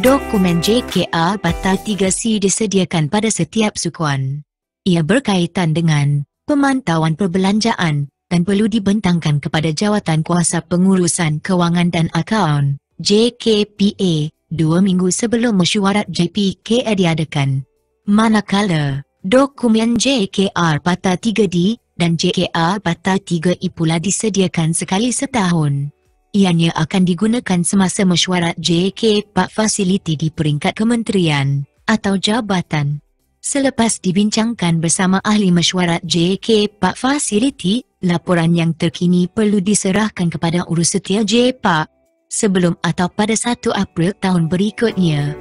Dokumen JKR Batal 3C disediakan pada setiap sukuan. Ia berkaitan dengan pemantauan perbelanjaan dan perlu dibentangkan kepada Jawatan Kuasa Pengurusan Kewangan dan Akaun JKPA 2 minggu sebelum mesyuarat JPKA diadakan. Manakala dokumen JKR Batal 3D dan JKR Batal 3E pula disediakan sekali setahun. Ianya akan digunakan semasa mesyuarat JK4 fasiliti di peringkat kementerian atau jabatan. Selepas dibincangkan bersama ahli mesyuarat JK4 fasiliti, laporan yang terkini perlu diserahkan kepada Urusetia JPA sebelum atau pada 1 April tahun berikutnya.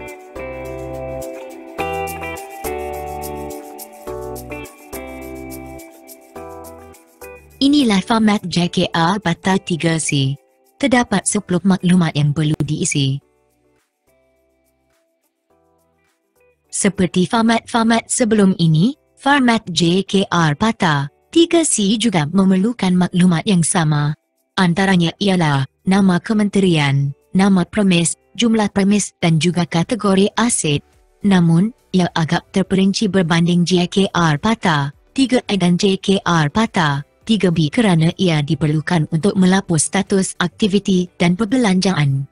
Inilah format JKR Batal 3C. Terdapat 10 maklumat yang perlu diisi. Seperti format-format sebelum ini, format JKR Batal 3C juga memerlukan maklumat yang sama. Antaranya ialah nama kementerian, nama premis, jumlah premis dan juga kategori aset. Namun, ia agak terperinci berbanding JKR Batal 3A dan JKR Batal 3B kerana ia diperlukan untuk melapor status aktiviti dan perbelanjaan.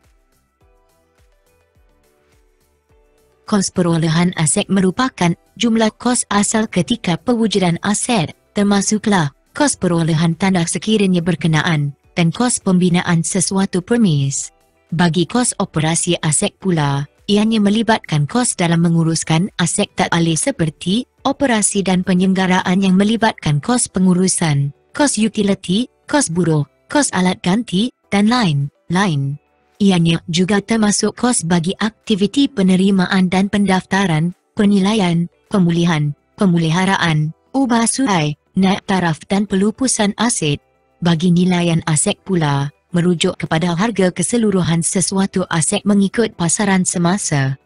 Kos perolehan aset merupakan jumlah kos asal ketika pewujudan aset, termasuklah kos perolehan tanda sekiranya berkenaan dan kos pembinaan sesuatu premis. Bagi kos operasi aset pula, ianya melibatkan kos dalam menguruskan aset tak alih seperti operasi dan penyelenggaraan yang melibatkan kos pengurusan, kos utility, kos buruh, kos alat ganti, dan lain-lain. Ianya juga termasuk kos bagi aktiviti penerimaan dan pendaftaran, penilaian, pemulihan, pemeliharaan, ubah suai, naik taraf dan pelupusan aset. Bagi nilaian aset pula, merujuk kepada harga keseluruhan sesuatu aset mengikut pasaran semasa.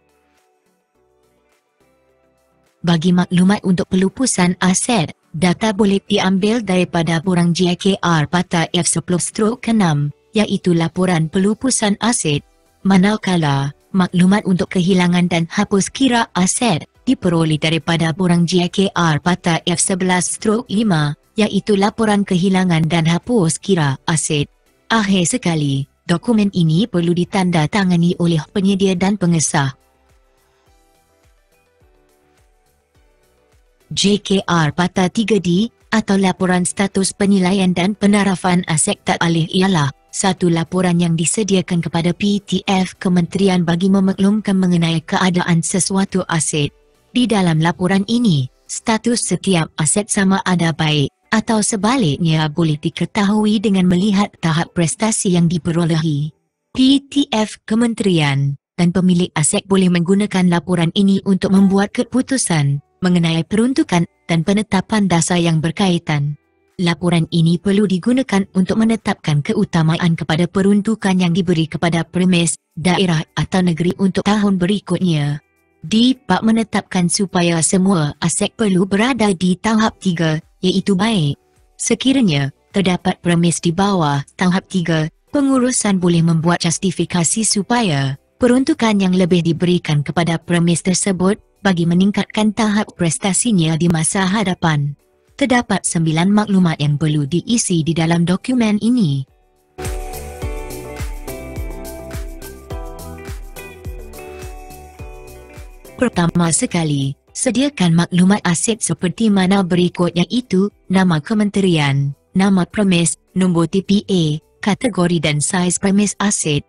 Bagi maklumat untuk pelupusan aset, data boleh diambil daripada borang JKR Batal F10/6, iaitu laporan pelupusan aset. Manakala, maklumat untuk kehilangan dan hapus kira aset diperoleh daripada borang JKR Batal F11/5, iaitu laporan kehilangan dan hapus kira aset. Akhir sekali, dokumen ini perlu ditandatangani oleh penyedia dan pengesah. JKR Batal 3D atau laporan status penilaian dan penarafan aset tak alih ialah satu laporan yang disediakan kepada PTF Kementerian bagi memaklumkan mengenai keadaan sesuatu aset. Di dalam laporan ini, status setiap aset sama ada baik atau sebaliknya boleh diketahui dengan melihat tahap prestasi yang diperolehi. PTF Kementerian dan pemilik aset boleh menggunakan laporan ini untuk membuat keputusan mengenai peruntukan dan penetapan dasar yang berkaitan. Laporan ini perlu digunakan untuk menetapkan keutamaan kepada peruntukan yang diberi kepada premis, daerah atau negeri untuk tahun berikutnya. DIPA menetapkan supaya semua aset perlu berada di tahap 3, iaitu baik. Sekiranya terdapat premis di bawah tahap 3, pengurusan boleh membuat justifikasi supaya peruntukan yang lebih diberikan kepada premis tersebut bagi meningkatkan tahap prestasinya di masa hadapan. Terdapat 9 maklumat yang perlu diisi di dalam dokumen ini. Pertama sekali, sediakan maklumat aset seperti mana berikut iaitu nama kementerian, nama premis, nombor TPA, kategori dan saiz premis aset.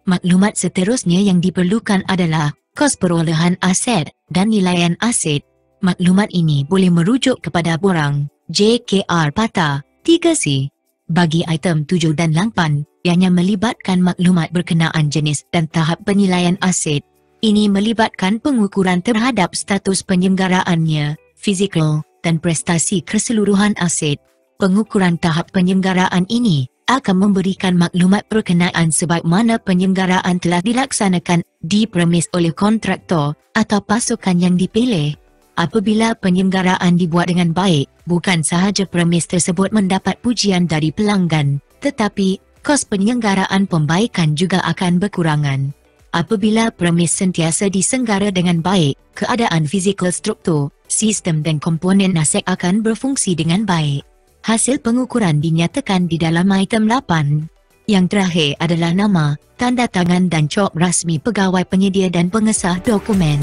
Maklumat seterusnya yang diperlukan adalah kos perolehan aset dan nilaian aset. Maklumat ini boleh merujuk kepada borang JKR Batal 3C. Bagi item 7 dan 8, ianya melibatkan maklumat berkenaan jenis dan tahap penilaian aset. Ini melibatkan pengukuran terhadap status penyelenggaraannya, fizikal, dan prestasi keseluruhan aset. Pengukuran tahap penyelenggaraan ini akan memberikan maklumat berkenaan sebagaimana penyelenggaraan telah dilaksanakan di premis oleh kontraktor atau pasukan yang dipilih. Apabila penyelenggaraan dibuat dengan baik, bukan sahaja premis tersebut mendapat pujian dari pelanggan, tetapi kos penyelenggaraan pembaikan juga akan berkurangan. Apabila premis sentiasa disenggara dengan baik, keadaan fizikal struktur, sistem dan komponen aset akan berfungsi dengan baik. Hasil pengukuran dinyatakan di dalam item 8. Yang terakhir adalah nama, tanda tangan dan cop rasmi pegawai penyedia dan pengesah dokumen.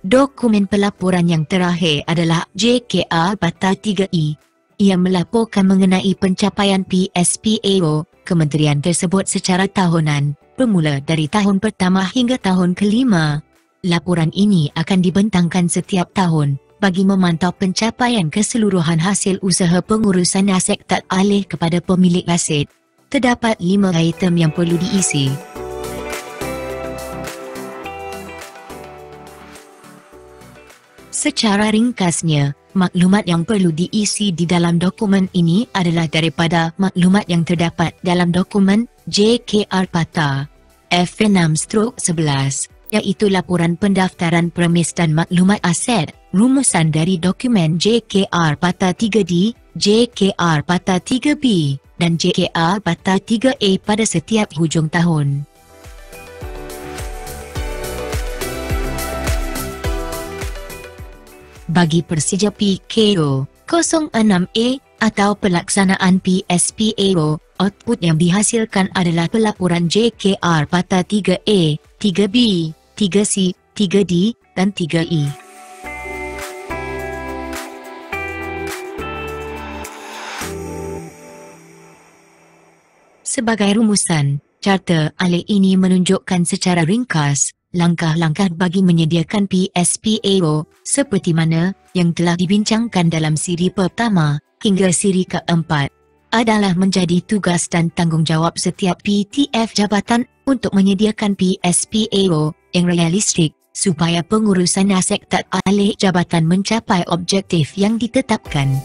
Dokumen pelaporan yang terakhir adalah JKR Bata 3E. Ia melaporkan mengenai pencapaian PSPAO kementerian tersebut secara tahunan, bermula dari tahun pertama hingga tahun kelima. Laporan ini akan dibentangkan setiap tahun bagi memantau pencapaian keseluruhan hasil usaha pengurusan aset tak alih kepada pemilik aset. Terdapat 5 item yang perlu diisi. Secara ringkasnya, maklumat yang perlu diisi di dalam dokumen ini adalah daripada maklumat yang terdapat dalam dokumen JKR Bata F6/11, iaitu laporan pendaftaran premis dan maklumat aset, rumusan dari dokumen JKR Bata 3D, JKR Bata 3B, dan JKR Bata 3A pada setiap hujung tahun. Bagi Persija PKO 06A atau pelaksanaan PSPAO, output yang dihasilkan adalah pelaporan JKR Bata 3A, 3B, 3C, 3D, dan 3E. Sebagai rumusan, carta alih ini menunjukkan secara ringkas langkah-langkah bagi menyediakan PSPAO seperti mana yang telah dibincangkan dalam siri pertama hingga siri keempat. Adalah menjadi tugas dan tanggungjawab setiap PTF jabatan untuk menyediakan PSPAO yang realistik supaya pengurusan aset tak alih jabatan mencapai objektif yang ditetapkan.